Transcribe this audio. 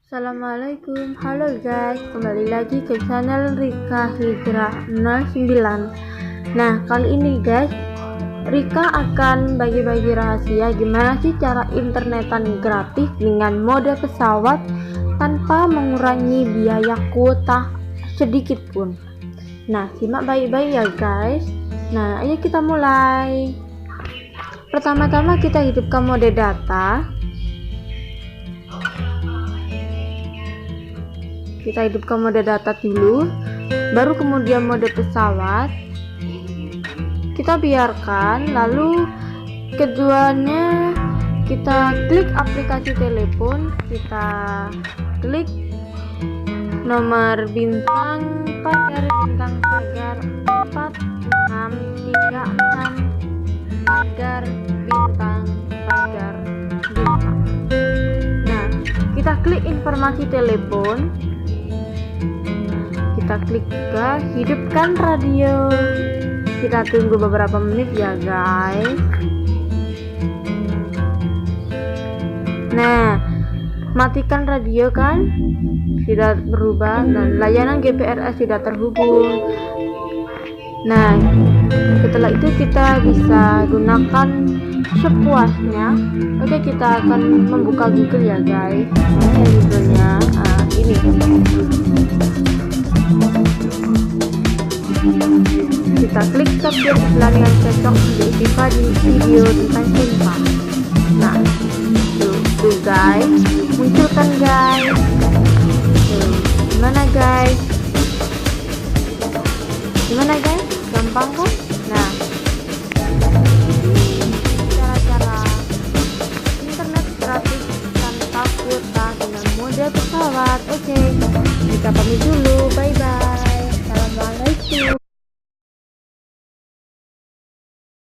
Assalamualaikum, halo guys, kembali lagi ke channel Rika Hijrah 09. Nah, kali ini guys, Rika akan bagi-bagi rahasia gimana sih cara internetan gratis dengan mode pesawat tanpa mengurangi biaya kuota sedikit pun. Nah, simak baik-baik ya guys. Nah, ayo kita mulai. Pertama-tama kita hidupkan mode data. Kita hidupkan mode data dulu, baru kemudian mode pesawat kita biarkan, lalu keduanya kita klik aplikasi telepon, kita klik nomor bintang pagar 4636 pagar bintang. Nah, kita klik informasi telepon, kita klik ke hidupkan radio, kita tunggu beberapa menit ya guys. Nah, matikan radio kan sudah berubah dan layanan GPRS sudah terhubung. Nah, setelah itu kita bisa gunakan sepuasnya. Oke, kita akan membuka Google ya guys. Nah, Google-nya ini. Kita klik subjek iklan yang cocok diisi di video tentang cinta. Nah, tuh guys, munculkan guys. Gimana guys? Gampang kan? Nah, cara-cara internet gratis tanpa kuota dengan mode pesawat. Oke, kita pamit dulu.